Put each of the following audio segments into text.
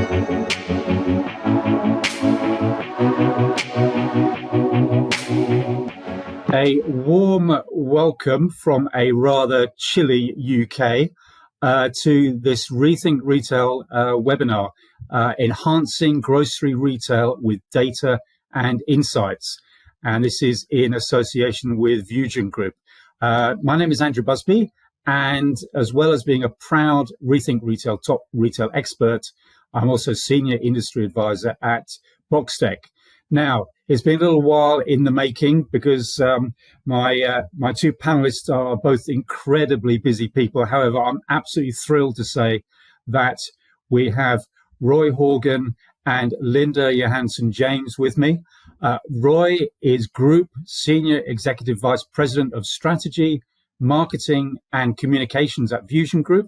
A warm welcome from a rather chilly UK to this Rethink Retail webinar, Enhancing Grocery Retail with Data and Insights. And this is in association with VusionGroup. My name is Andrew Busby, and as well as being a proud Rethink Retail top retail expert, I'm also Senior Industry Advisor at Boxtec. Now, it's been a little while in the making because my two panelists are both incredibly busy people. However, I'm absolutely thrilled to say that we have Roy Horgan and Linda Johansen-James with me. Roy is Group Senior Executive Vice President of Strategy, Marketing and Communications at VusionGroup,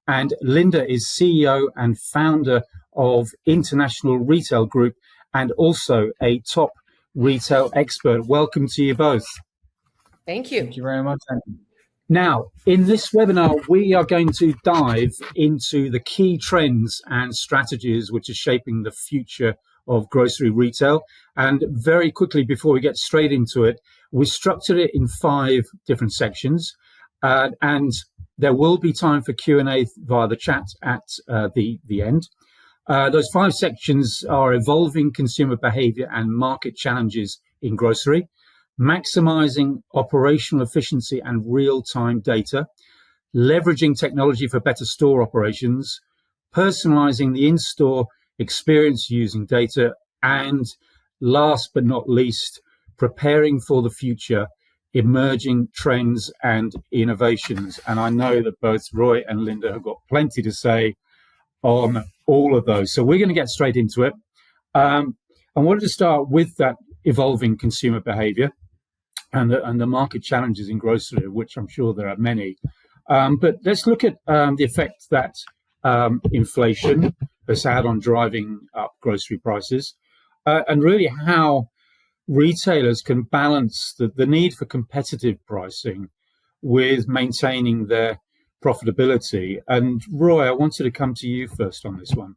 and Linda is CEO and founder of International Retail Group and also a top retail expert. Welcome to you both. Thank you. Thank you very much, Andy. Now, in this webinar, we are going to dive into the key trends and strategies which are shaping the future of grocery retail. And very quickly, before we get straight into it, we structured it in 5 different sections. And there will be time for Q&A via the chat at the end. Those 5 sections are evolving consumer behavior and market challenges in grocery, maximizing operational efficiency and real-time data, leveraging technology for better store operations, personalizing the in-store experience using data, and last but not least, preparing for the future, emerging trends and innovations. And I know that both Roy and Linda have got plenty to say on all of those. So we're going to get straight into it. I wanted to start with that evolving consumer behavior and the market challenges in grocery, of which I'm sure there are many. But let's look at the effect that inflation has had on driving up grocery prices, and really how retailers can balance the need for competitive pricing with maintaining their profitability. And Roy, I wanted to come to you first on this one.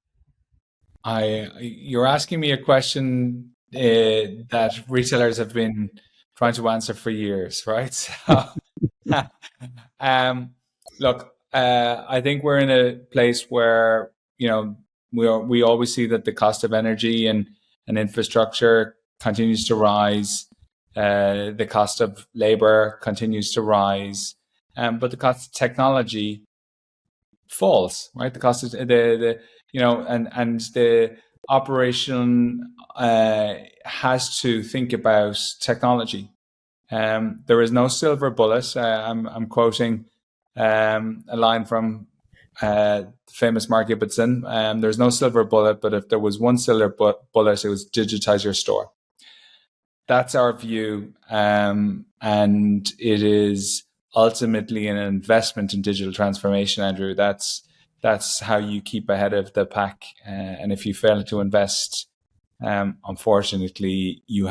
You're asking me a question that retailers have been trying to answer for years, right? So, look, I think we're in a place where, you know, we always see that the cost of energy and infrastructure continues to rise. The cost of labor continues to rise. But the cost of technology falls, right? The cost of and the operation has to think about technology. There is no silver bullet. I'm quoting a line from famous Mark Ibbotson. There's no silver bullet, but if there was one silver bullet, it was digitize your store. That's our view, and it is ultimately an investment in digital transformation, Andrew. That's how you keep ahead of the pack. And if you fail to invest, unfortunately, you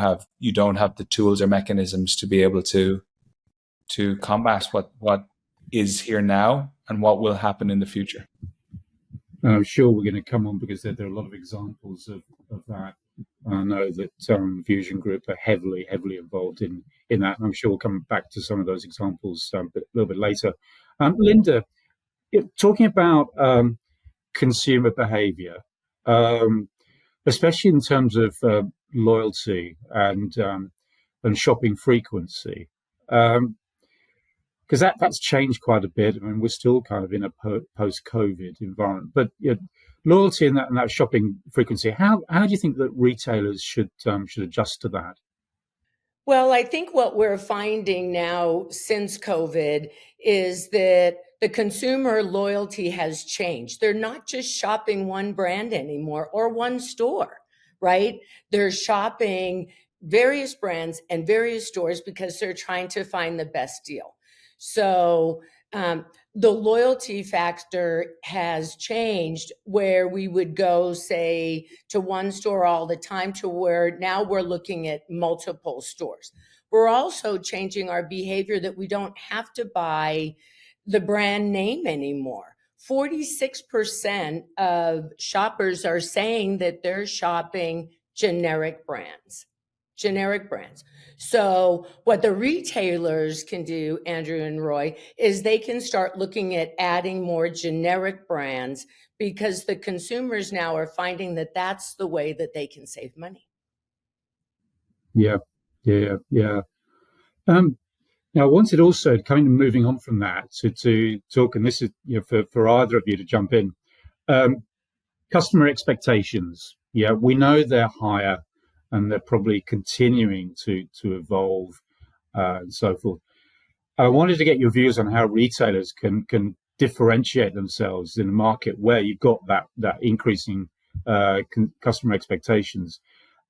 don't have the tools or mechanisms to be able to combat what is here now and what will happen in the future. I'm sure we're going to come on because there are a lot of examples of that. I know that VusionGroup are heavily involved in that, and I'm sure we'll come back to some of those examples a little bit later. Linda, talking about consumer behavior, especially in terms of loyalty and shopping frequency, because that's changed quite a bit. I mean, we're still kind of in a post-COVID environment, but loyalty and that shopping frequency. How do you think that retailers should adjust to that? Well, I think what we're finding now since COVID is that the consumer loyalty has changed. They're not just shopping one brand anymore or one store, right? They're shopping various brands and various stores because they're trying to find the best deal. So the loyalty factor has changed, where we would go, say, to one store all the time to where now we're looking at multiple stores. We're also changing our behavior that we don't have to buy the brand name anymore. 46% of shoppers are saying that they're shopping generic brands. Generic brands. So what the retailers can do, Andrew and Roy, is they can start looking at adding more generic brands, because the consumers now are finding that that's the way that they can save money. Yeah, yeah, yeah. Now, I wanted also, kind of moving on from that, to talk, and this is, for either of you to jump in. Customer expectations. Yeah, we know they're higher, and they're probably continuing to evolve, and so forth. I wanted to get your views on how retailers can differentiate themselves in a market where you've got that increasing customer expectations,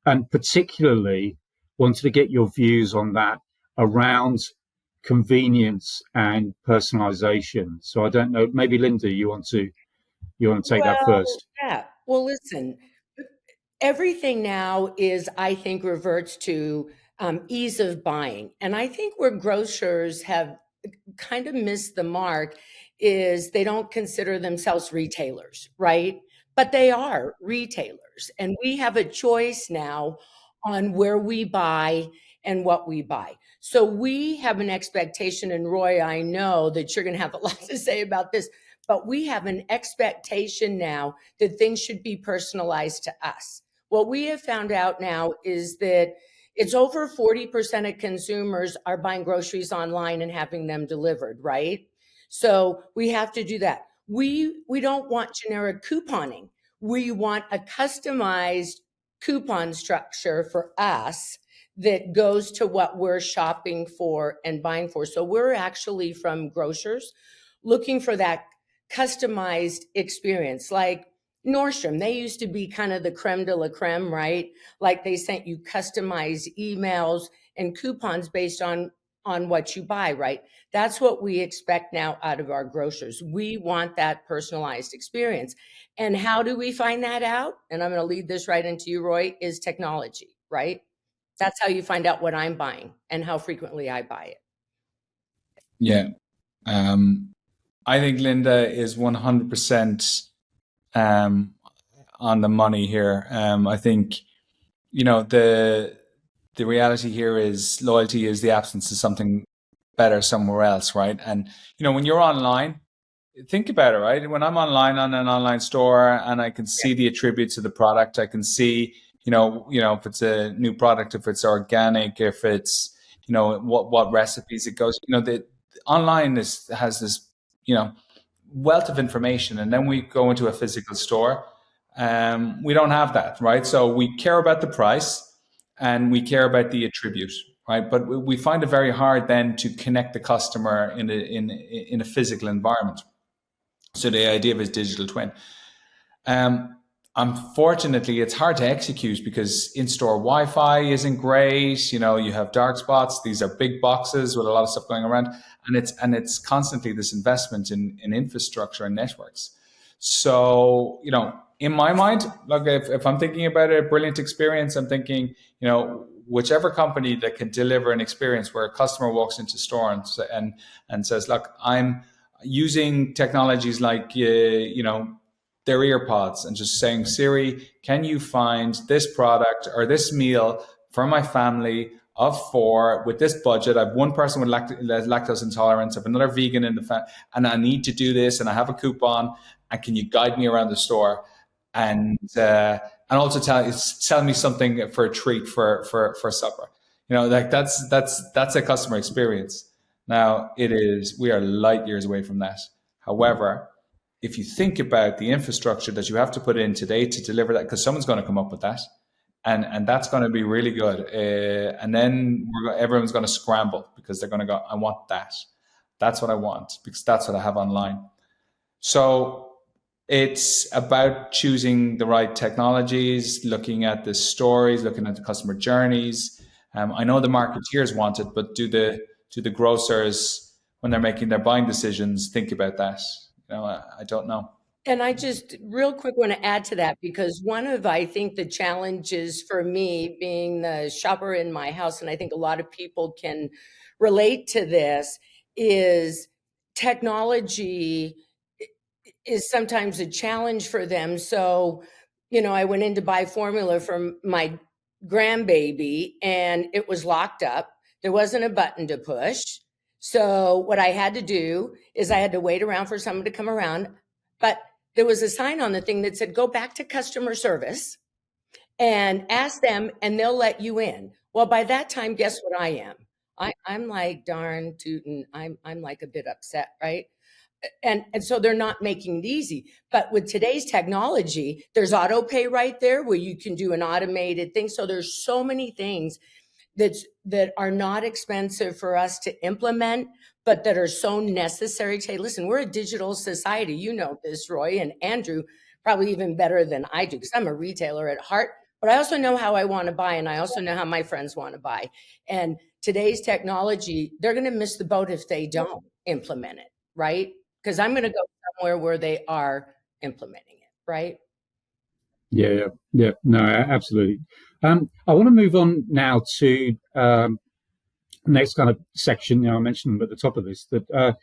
and particularly wanted to get your views on that around convenience and personalization. So I don't know, maybe Linda, you want to take that first? Yeah. Well, listen, everything now is, I think, reverts to ease of buying. And I think where grocers have kind of missed the mark is they don't consider themselves retailers, right? But they are retailers. And we have a choice now on where we buy and what we buy. So we have an expectation, and Roy, I know that you're going to have a lot to say about this, but we have an expectation now that things should be personalized to us. What we have found out now is that it's over 40% of consumers are buying groceries online and having them delivered, right? So we have to do that. We don't want generic couponing. We want a customized coupon structure for us that goes to what we're shopping for and buying for. So we're actually, from grocers, looking for that customized experience. Like Nordstrom, they used to be kind of the creme de la creme, right? Like they sent you customized emails and coupons based on what you buy, right? That's what we expect now out of our grocers. We want that personalized experience. And how do we find that out? And I'm going to lead this right into you, Roy, is technology, right? That's how you find out what I'm buying and how frequently I buy it. Yeah. I think Linda is 100% on the money here. I think, the reality here is loyalty is the absence of something better somewhere else, right? And, when you're online, think about it, right? When I'm online on an online store and I can see the attributes of the product, I can see, if it's a new product, if it's organic, if it's, what recipes it goes, the online has this, wealth of information. And then we go into a physical store. We don't have that, right? So we care about the price and we care about the attribute, right? But we find it very hard then to connect the customer in a physical environment. So the idea of his digital twin. Unfortunately, it's hard to execute because in-store Wi-Fi isn't great. You have dark spots. These are big boxes with a lot of stuff going around, and it's constantly this investment in infrastructure and networks. So, in my mind, look, if I'm thinking about a brilliant experience, I'm thinking, whichever company that can deliver an experience where a customer walks into store and says, look, I'm using technologies like, their earpods and just saying, Siri, can you find this product or this meal for my family of 4 with this budget? I have one person with lactose intolerance, I have another vegan in the family, and I need to do this, and I have a coupon, and can you guide me around the store? And also tell me something for a treat for supper. That's a customer experience. Now we are light years away from that. However, if you think about the infrastructure that you have to put in today to deliver that, because someone's going to come up with that, and that's going to be really good. And then everyone's going to scramble because they're going to go, I want that. That's what I want because that's what I have online. So it's about choosing the right technologies, looking at the stories, looking at the customer journeys. I know the marketeers want it, but do the grocers, when they're making their buying decisions, think about that? I don't know. And I just real quick want to add to that, because one of, I think, the challenges for me being the shopper in my house, and I think a lot of people can relate to this, is technology is sometimes a challenge for them. So, I went in to buy formula for my grandbaby and it was locked up. There wasn't a button to push. So what I had to do is I had to wait around for someone to come around. But there was a sign on the thing that said, go back to customer service and ask them and they'll let you in. Well, by that time, guess what I am? I'm like, darn tootin', I'm like a bit upset, right? And so they're not making it easy. But with today's technology, there's auto pay right there where you can do an automated thing. So there's so many things that are not expensive for us to implement, but that are so necessary. Hey, listen, we're a digital society. You know this, Roy, and Andrew probably even better than I do because I'm a retailer at heart. But I also know how I want to buy, and I also know how my friends want to buy. And today's technology, they're going to miss the boat if they don't implement it, right? Because I'm going to go somewhere where they are implementing it, right? Yeah. No, absolutely. I want to move on now to next kind of section. I mentioned at the top of this that,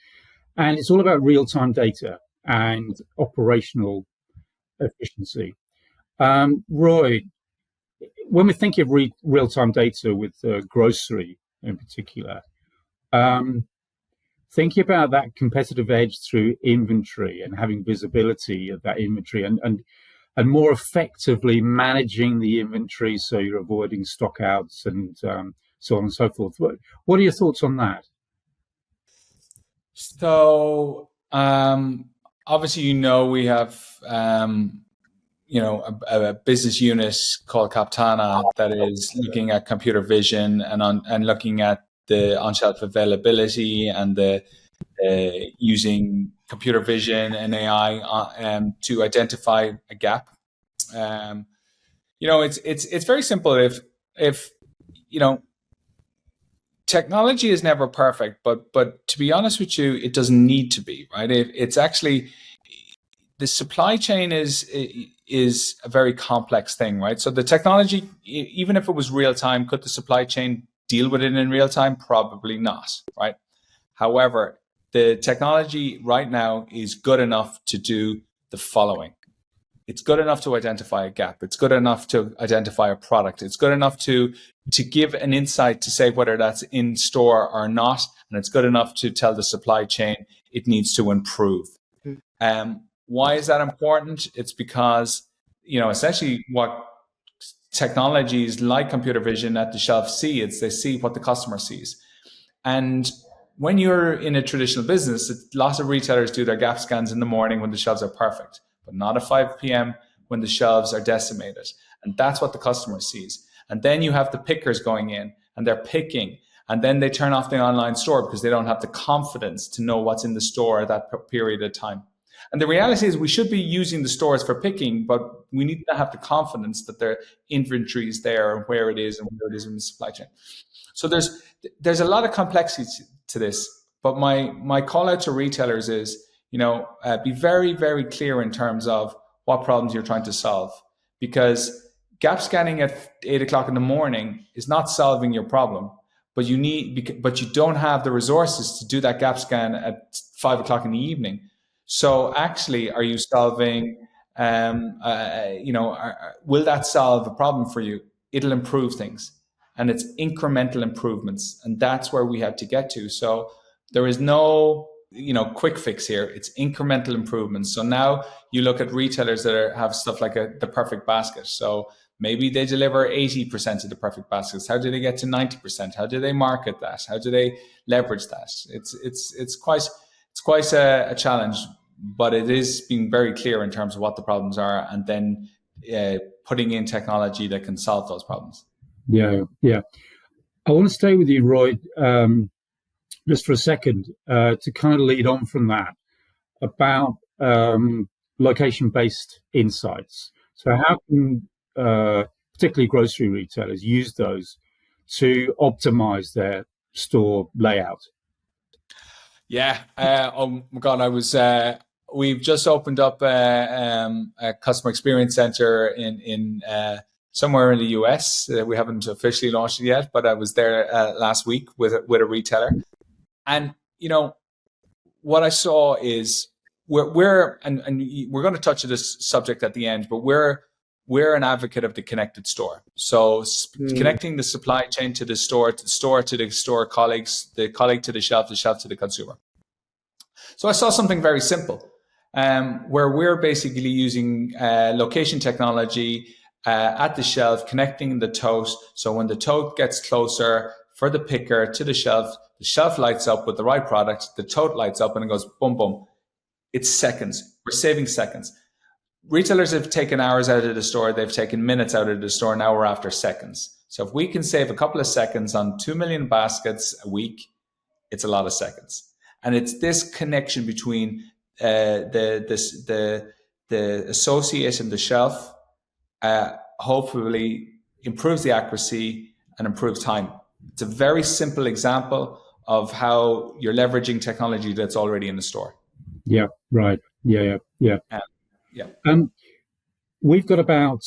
and it's all about real-time data and operational efficiency. Roy, when we think of real-time data with grocery in particular, thinking about that competitive edge through inventory and having visibility of that inventory and more effectively managing the inventory so you're avoiding stockouts and so on and so forth. What are your thoughts on that? So obviously, we have a business unit called Captana that is looking at computer vision and looking at the on-shelf availability and the using computer vision and AI to identify a gap. It's very simple. If technology is never perfect, but to be honest with you, it doesn't need to be, right? It's actually the supply chain is a very complex thing, right? So the technology, even if it was real time, could the supply chain deal with it in real time? Probably not, right? However, the technology right now is good enough to do the following. It's good enough to identify a gap. It's good enough to identify a product. It's good enough to give an insight to say whether that's in store or not. And it's good enough to tell the supply chain it needs to improve. Why is that important? It's because, essentially what technologies like computer vision at the shelf see, they see what the customer sees. And when you're in a traditional business, lots of retailers do their gap scans in the morning when the shelves are perfect, but not at 5 p.m. when the shelves are decimated. And that's what the customer sees. And then you have the pickers going in and they're picking, and then they turn off the online store because they don't have the confidence to know what's in the store at that period of time. And the reality is we should be using the stores for picking, but we need to have the confidence that their inventory is there and where it is and where it is in the supply chain. So there's a lot of complexity to this, but my call out to retailers is, be very, very clear in terms of what problems you're trying to solve, because gap scanning at 8 o'clock in the morning is not solving your problem, but you don't have the resources to do that gap scan at 5 o'clock in the evening. So actually, are you solving, will that solve a problem for you? It'll improve things. And it's incremental improvements. And that's where we have to get to. So there is no, quick fix here. It's incremental improvements. So now you look at retailers that have stuff like the perfect basket. So maybe they deliver 80% of the perfect baskets. How do they get to 90%? How do they market that? How do they leverage that? It's quite a challenge, but it is being very clear in terms of what the problems are, and then putting in technology that can solve those problems. Yeah. I want to stay with you, Roy, just for a second, to kind of lead on from that about location-based insights. So how can particularly grocery retailers use those to optimize their store layout? Yeah. Oh my God, we've just opened up a customer experience center in somewhere in the US. We haven't officially launched it yet, but I was there last week with a retailer. And, what I saw is we're going to touch on this subject at the end, but we're an advocate of the connected store. So connecting the supply chain to the store to the store colleagues, the colleague to the shelf to the consumer. So I saw something very simple, where we're basically using location technology at the shelf, connecting the tote. So when the tote gets closer for the picker to the shelf lights up with the right product, the tote lights up and it goes boom, boom. It's seconds. We're saving seconds. Retailers have taken hours out of the store. They've taken minutes out of the store. Now we're after seconds. So if we can save a couple of seconds on 2 million baskets a week, it's a lot of seconds. And it's this connection between the associate and the shelf hopefully improves the accuracy and improves time. It's a very simple example of how you're leveraging technology that's already in the store. Yeah, right. Yeah. Yeah. We've got about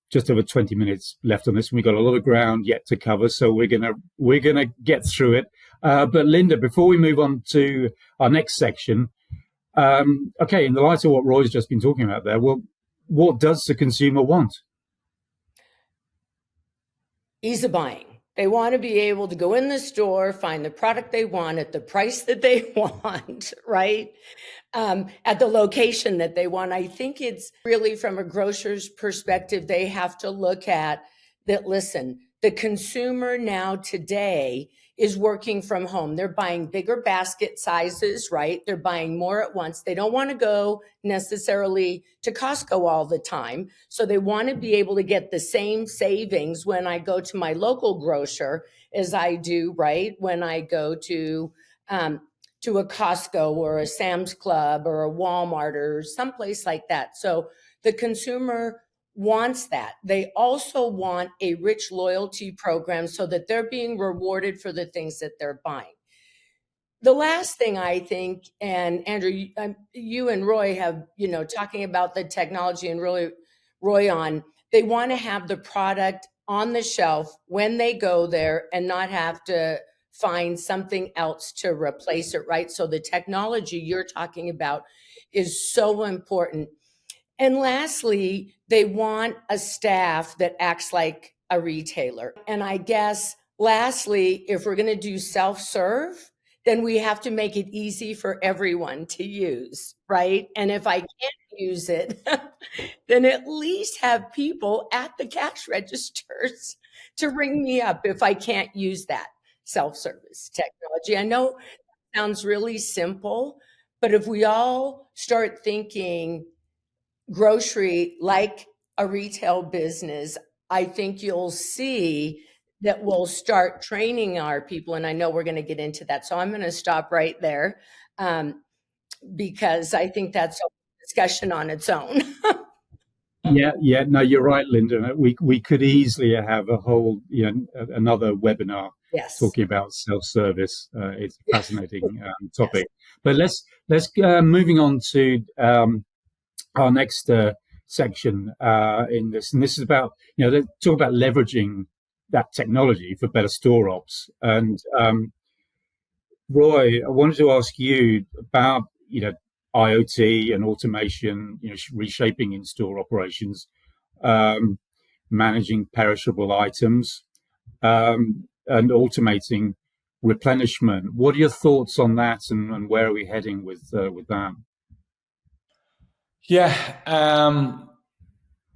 just over 20 minutes left on this, and we've got a lot of ground yet to cover, so we're gonna get through it. But Linda, before we move on to our next section, okay, in the light of what Roy's just been talking about there, well, what does the consumer want? Ease of buying. They want to be able to go in the store, find the product they want at the price that they want, right? At the location that they want. I think it's really from a grocer's perspective, they have to look at that, listen, the consumer now today is working from home. They're buying bigger basket sizes, right? They're buying more at once. They don't want to go necessarily to Costco all the time. So they want to be able to get the same savings when I go to my local grocer as I do, right? When I go to a Costco or a Sam's Club or a Walmart or someplace like that. So the consumer wants that. They also want a rich loyalty program so that they're being rewarded for the things that they're buying. The last thing I think, and Andrew, you and Roy have, talking about the technology, and really, Roy, they want to have the product on the shelf when they go there and not have to find something else to replace it, right? So the technology you're talking about is so important. And lastly, they want a staff that acts like a retailer. And I guess lastly, if we're going to do self-serve, then we have to make it easy for everyone to use, right? And if I can't use it, then at least have people at the cash registers to ring me up if I can't use that self-service technology. I know it sounds really simple, but if we all start thinking grocery like a retail business, I think you'll see that we'll start training our people. And I know we're going to get into that. So I'm going to stop right there because I think that's a discussion on its own. Yeah. No, you're right, Linda. We could easily have a whole, another webinar talking about self-service. It's a fascinating topic. Yes. But let's moving on to our next section in this, and this is about talk about leveraging that technology for better store ops. And Roy, I wanted to ask you about IoT and automation, reshaping in-store operations, managing perishable items, and automating replenishment. What are your thoughts on that, and where are we heading with that? Yeah,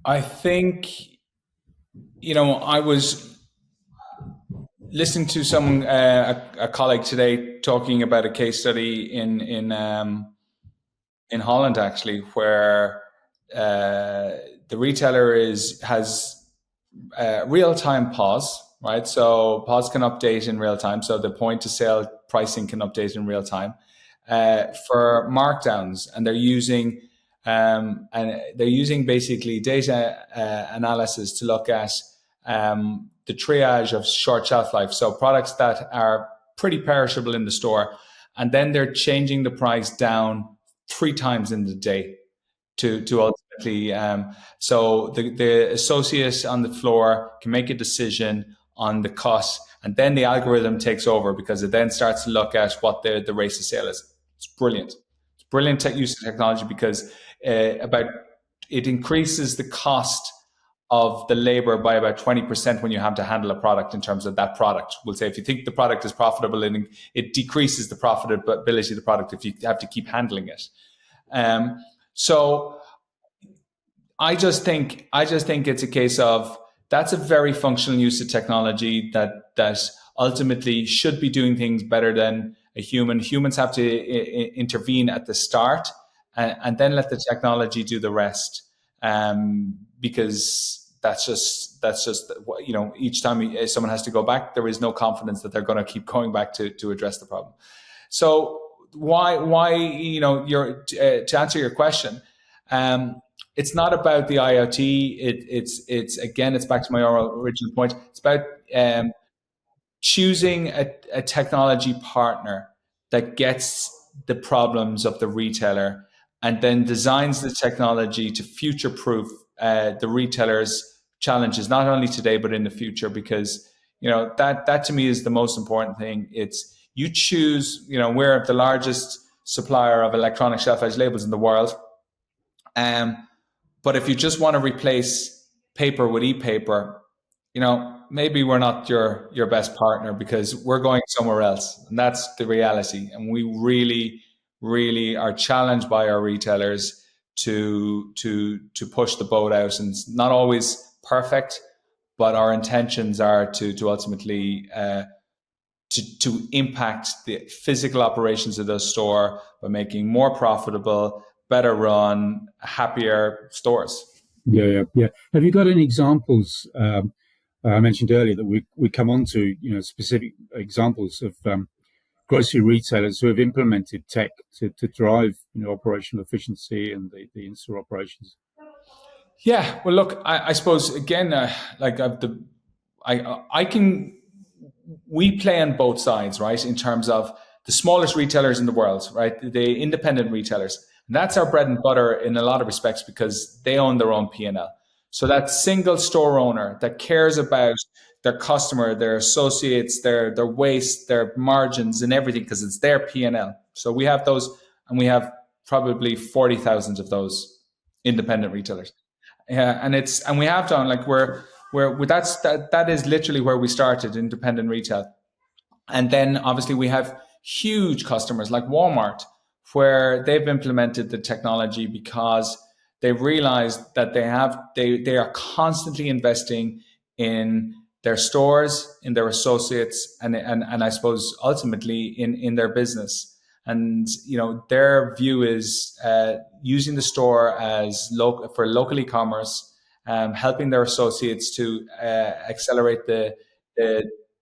I think I was listening to someone, a colleague today, talking about a case study in Holland, actually, where the retailer has real-time POS, right? So POS can update in real time. So the point-to-sale pricing can update in real time for markdowns, and they're using basically data analysis to look at the triage of short shelf life. So products that are pretty perishable in the store, and then they're changing the price down 3 times in the day to ultimately, so the associate on the floor can make a decision on the cost, and then the algorithm takes over because it then starts to look at what the rate of sale is. It's brilliant. brilliant use of technology because it increases the cost of the labor by about 20% when you have to handle a product in terms of that product. We'll say if you think the product is profitable, it decreases the profitability of the product if you have to keep handling it. So I just think it's a case of that's a very functional use of technology that ultimately should be doing things better than a human. Humans have to intervene at the start and then let the technology do the rest. Because that's just each time someone has to go back, there is no confidence that they're going to keep going back to address the problem. So why to answer your question, it's not about the IoT. It's back to my original point. It's about choosing a technology partner that gets the problems of the retailer and then designs the technology to future-proof the retailer's challenges, not only today but in the future. Because that to me is the most important thing. It's you choose. We're the largest supplier of electronic shelf-edge labels in the world, but if you just want to replace paper with e-paper, maybe we're not your best partner because we're going somewhere else, and that's the reality. And we really are challenged by our retailers to push the boat out, and it's not always perfect, but our intentions are to ultimately to impact the physical operations of the store by making more profitable, better run, happier stores. Yeah. Have you got any examples? I mentioned earlier that we come on to specific examples of grocery retailers who have implemented tech to drive operational efficiency and the in-store operations. Yeah, well, look, I suppose again, we play on both sides, right? In terms of the smallest retailers in the world, right? The independent retailers. And that's our bread and butter in a lot of respects because they own their own P&L. So that single store owner that cares about their customer, their associates, their waste, their margins and everything because it's their P&L. So we have those, and we have probably 40,000 of those independent retailers. Yeah, and we have done that is literally where we started, independent retail. And then obviously we have huge customers like Walmart, where they've implemented the technology because they realized that they are constantly investing in their stores, in their associates, and I suppose ultimately in their business. And their view is using the store as for local e-commerce, helping their associates to accelerate the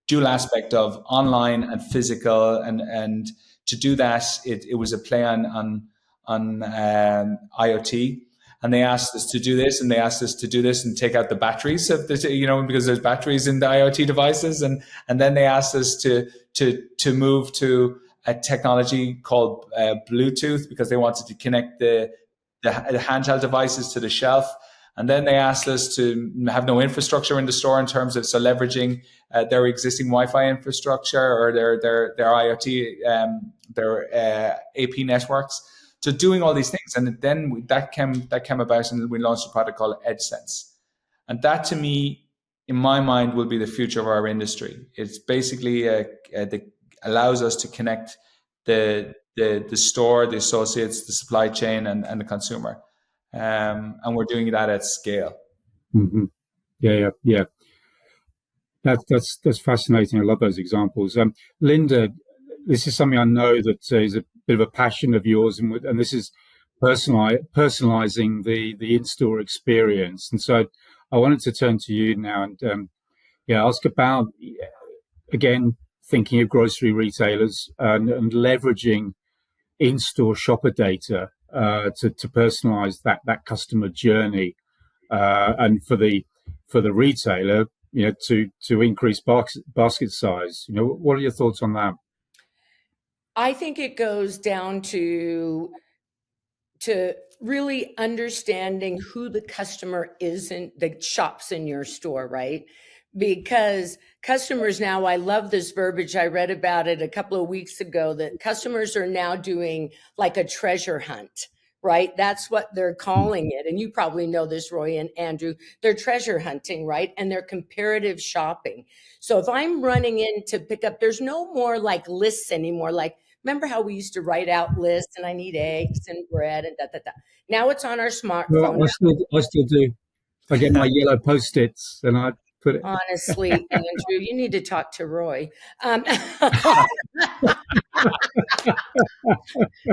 dual aspect of online and physical, and to do that, it was a play on IoT. And they asked us to do this, and they asked us to do this and take out the batteries of the, because there's batteries in the IoT devices, and then they asked us to move to a technology called Bluetooth because they wanted to connect the handheld devices to the shelf. And then they asked us to have no infrastructure in the store in terms of leveraging their existing Wi-Fi infrastructure or their IoT, their AP networks. So doing all these things, and then that came about, and we launched a product called EdgeSense, and that to me, in my mind, will be the future of our industry. It's basically allows us to connect the store, the associates, the supply chain, and the consumer, and we're doing that at scale. Mm-hmm. Yeah. That's fascinating. I love those examples. Linda, this is something I know that is a bit of a passion of yours, and this is personalizing the in-store experience. And so I wanted to turn to you now and ask about, again, thinking of grocery retailers and leveraging in-store shopper data to personalize that customer journey, and for the retailer, to increase basket size. What are your thoughts on that? I think it goes down to really understanding who the customer is that shops in your store, right? because customers now, I love this verbiage. I read about it a couple of weeks ago that customers are now doing like a treasure hunt, right? That's what they're calling it. And you probably know this, Roy and Andrew. They're treasure hunting, right? And they're comparative shopping. So if I'm running in to pick up, there's no more like lists anymore. Like, remember how we used to write out lists and I need eggs and bread and da, da, da. Now it's on our Well, smartphone. I still do. I get my yellow Post-its and I put it. Honestly, Andrew, you need to talk to Roy.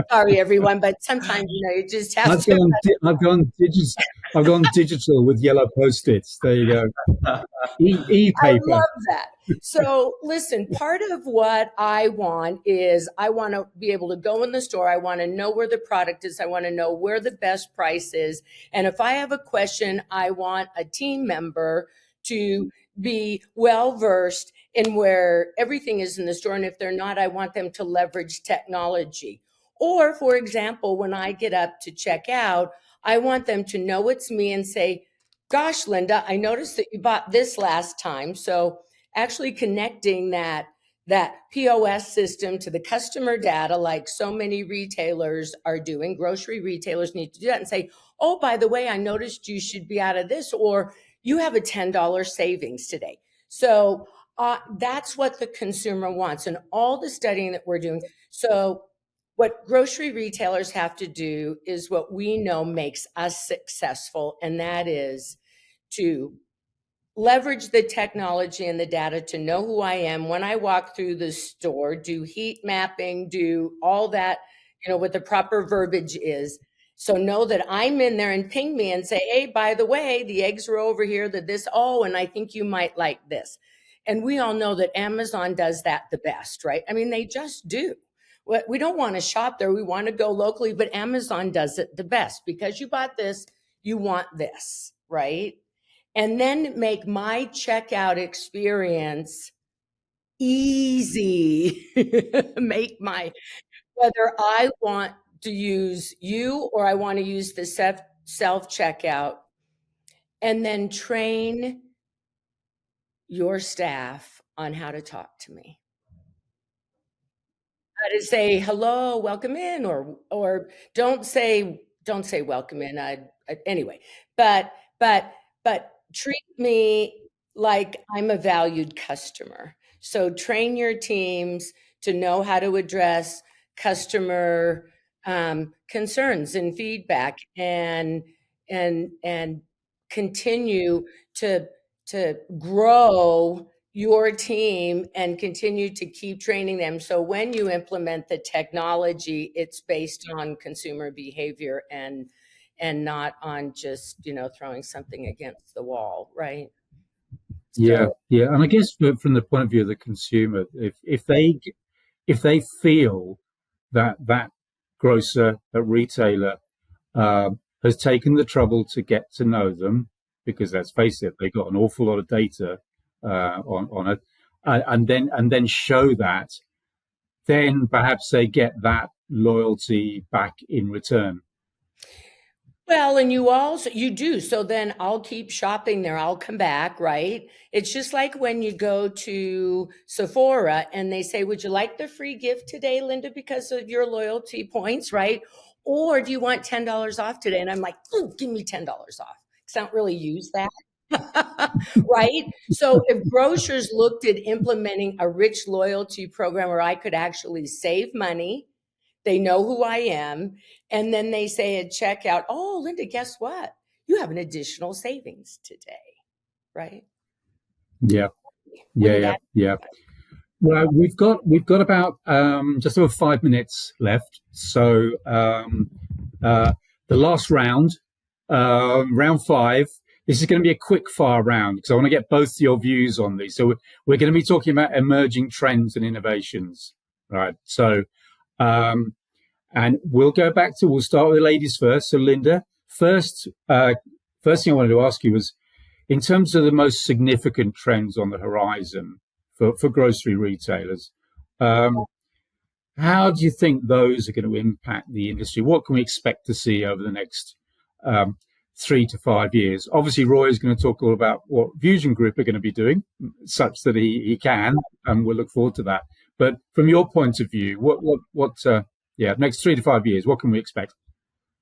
Sorry, everyone, but sometimes you just have I've to. I've gone digital with yellow Post-its. There you go. I E-paper. love that. So listen, part of what I want is I want to be able to go in the store. I want to know where the product is. I want to know where the best price is. And if I have a question, I want a team member to be well-versed in where everything is in the store. And if they're not, I want them to leverage technology. Or, for example, when I get up to check out, I want them to know it's me and say, gosh, Linda, I noticed that you bought this last time. So actually connecting that POS system to the customer data, like so many retailers are doing, grocery retailers need to do that and say, oh, by the way, I noticed you should be out of this, or you have a $10 savings today. So that's what the consumer wants and all the studying that we're doing. So what grocery retailers have to do is what we know makes us successful, and that is to leverage the technology and the data to know who I am when I walk through the store, do heat mapping, do all that, what the proper verbiage is. So know that I'm in there and ping me and say, hey, by the way, the eggs are over here, and I think you might like this. And we all know that Amazon does that the best, right? I mean, they just do. We don't want to shop there. We want to go locally, but Amazon does it the best because you bought this, you want this, right? And then make my checkout experience easy. Whether I want to use you or I want to use the self-checkout, and then train your staff on how to talk to me. How to say hello, welcome in, or don't say welcome in. Anyway, but treat me like I'm a valued customer. So train your teams to know how to address customer concerns and feedback, and continue to grow your team and continue to keep training them. So when you implement the technology, it's based on consumer behavior and not on just, throwing something against the wall, right? Yeah. And I guess from the point of view of the consumer, if they feel that grocer, that retailer has taken the trouble to get to know them, because let's face it, they've got an awful lot of data on it, and then show that, then perhaps they get that loyalty back in return. Well, and you do. So then I'll keep shopping there. I'll come back, right? It's just like when you go to Sephora and they say, would you like the free gift today, Linda, because of your loyalty points, right? Or do you want $10 off today? And I'm like, oh, give me $10 off. Because I don't really use that. Right? So if grocers looked at implementing a rich loyalty program where I could actually save money, they know who I am, and then they say at checkout, oh, Linda, guess what? You have an additional savings today, right? Yeah. Well, we've got about just over 5 minutes left. So the last round, round 5, this is going to be a quick fire round because I want to get both your views on these. So we're going to be talking about emerging trends and innovations, right? So, and we'll start with the ladies first. So Linda, first thing I wanted to ask you was, in terms of the most significant trends on the horizon for grocery retailers, how do you think those are going to impact the industry? What can we expect to see over the next 3 to 5 years? Obviously, Roy is going to talk all about what VusionGroup are going to be doing, such that he can, and we'll look forward to that. But from your point of view, next 3 to 5 years, what can we expect?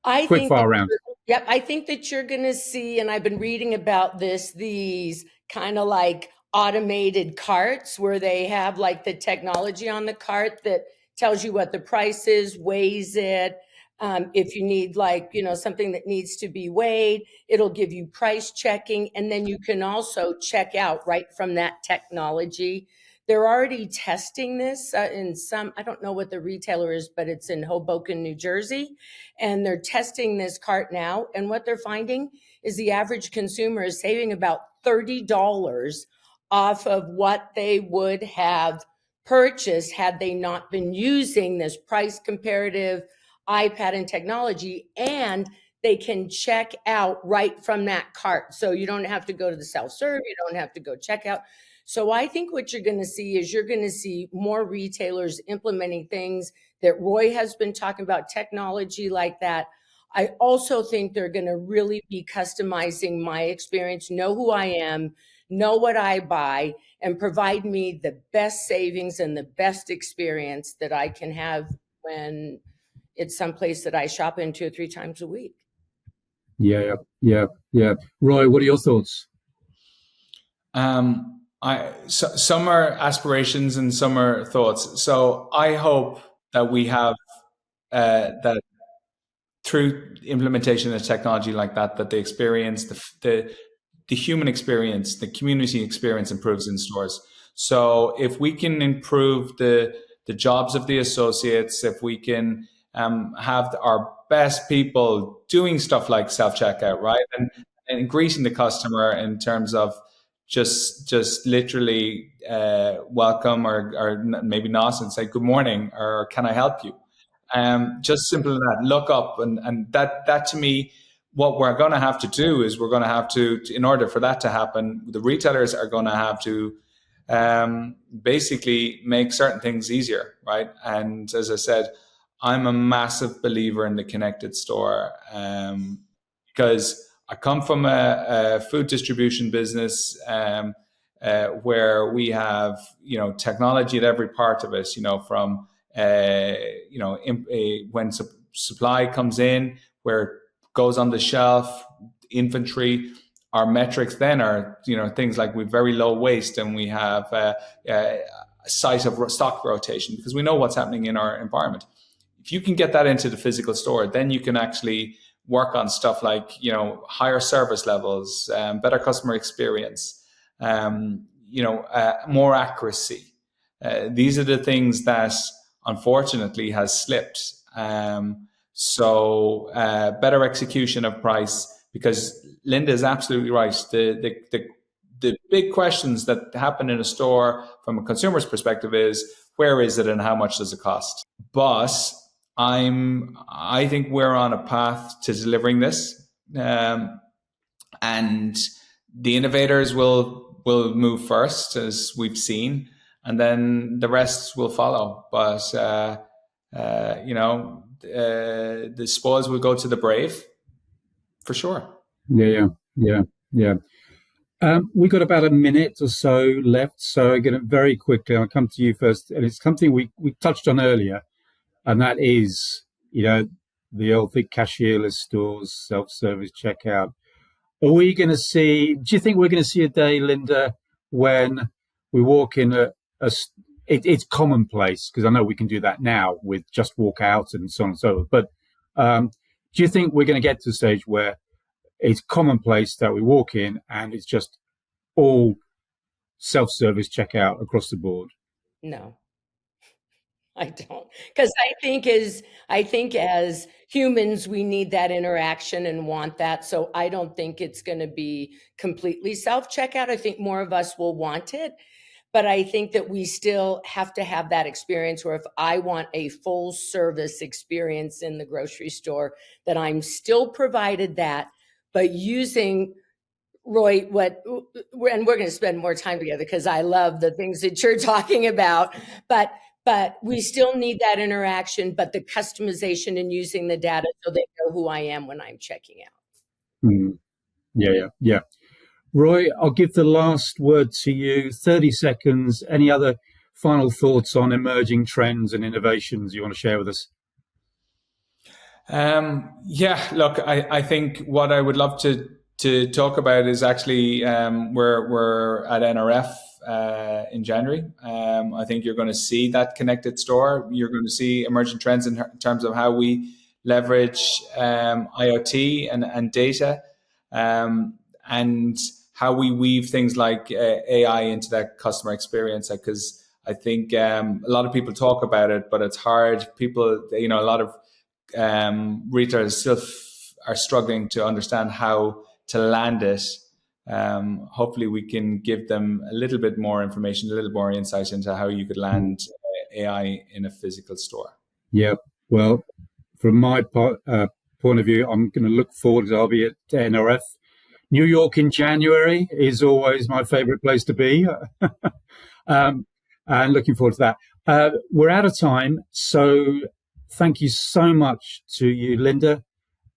Quick fire round. Yep, I think that you're going to see, and I've been reading about this, these kind of like automated carts where they have like the technology on the cart that tells you what the price is, weighs it. If you need something that needs to be weighed, it'll give you price checking. And then you can also check out right from that technology. They're already testing this in some, I don't know what the retailer is, but it's in Hoboken, New Jersey. And they're testing this cart now. And what they're finding is the average consumer is saving about $30 off of what they would have purchased had they not been using this price comparative iPad and technology. And they can check out right from that cart. So you don't have to go to the self-serve. You don't have to go check out. So I think what you're going to see is you're going to see more retailers implementing things that Roy has been talking about, technology like that. I also think they're going to really be customizing my experience, know who I am, know what I buy, and provide me the best savings and the best experience that I can have when it's someplace that I shop in 2 or 3 times a week. Yeah. Roy, what are your thoughts? Some are aspirations and some are thoughts. So I hope that we have that through implementation of technology like that the experience, the human experience, the community experience improves in stores. So if we can improve the jobs of the associates, if we can have our best people doing stuff like self-checkout, right? And increasing the customer in terms of just literally welcome or maybe not and say good morning or can I help you? Just simple as that. Look up and that to me, what we're going to have to do is we're going to have to, in order for that to happen, the retailers are going to have to basically make certain things easier, right? And as I said, I'm a massive believer in the connected store because I come from a food distribution business where we have, technology at every part of it, from, when supply comes in, where it goes on the shelf, inventory, our metrics then are, things like we have very low waste and we have a sight of stock rotation because we know what's happening in our environment. If you can get that into the physical store, then you can actually work on stuff like, higher service levels, better customer experience, more accuracy. These are the things that unfortunately has slipped. So better execution of price, because Linda is absolutely right. The big questions that happen in a store from a consumer's perspective is, where is it and how much does it cost? But I think we're on a path to delivering this, and the innovators will move first, as we've seen, and then the rest will follow. But the spoils will go to the brave, for sure. Yeah. We've got about a minute or so left, so I'm going to very quickly. I'll come to you first, and it's something we touched on earlier. And that is, the old thing, cashierless stores, self-service checkout. Are we going to see, do you think we're going to see a day, Linda, when we walk in it's commonplace, because I know we can do that now with just walk out and so on and so forth. But do you think we're going to get to the stage where it's commonplace that we walk in and it's just all self-service checkout across the board? No. I don't, because I think as humans, we need that interaction and want that. So I don't think it's going to be completely self-checkout. I think more of us will want it, but I think that we still have to have that experience where if I want a full service experience in the grocery store, that I'm still provided that, but using Roy, and we're going to spend more time together because I love the things that you're talking about, but we still need that interaction, but the customization and using the data so they know who I am when I'm checking out. Mm. Yeah. Roy, I'll give the last word to you. 30 seconds. Any other final thoughts on emerging trends and innovations you want to share with us? Look, I think what I would love to talk about is actually we're at NRF in January. I think you're going to see that connected store. You're going to see emerging trends in terms of how we leverage IoT and data, and how we weave things like AI into that customer experience. Because I think a lot of people talk about it, but it's hard. People, a lot of retailers still are struggling to understand how to land it. Hopefully we can give them a little bit more information, a little more insight into how you could land AI in a physical store. Yeah, well, from my point of view, I'm going to look forward to, I'll be at NRF. New York in January is always my favorite place to be. And looking forward to that. We're out of time, so thank you so much to you, Linda,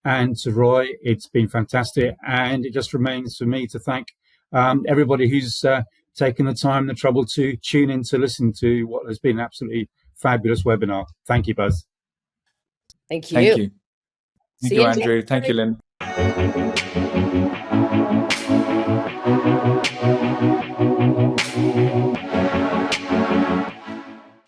and to Roy. It's been fantastic. And it just remains for me to thank everybody who's taken the time and the trouble to tune in to listen to what has been an absolutely fabulous webinar. Thank you both. Thank you. Thank you. Thank you, Andrew. Thank you, Lynn.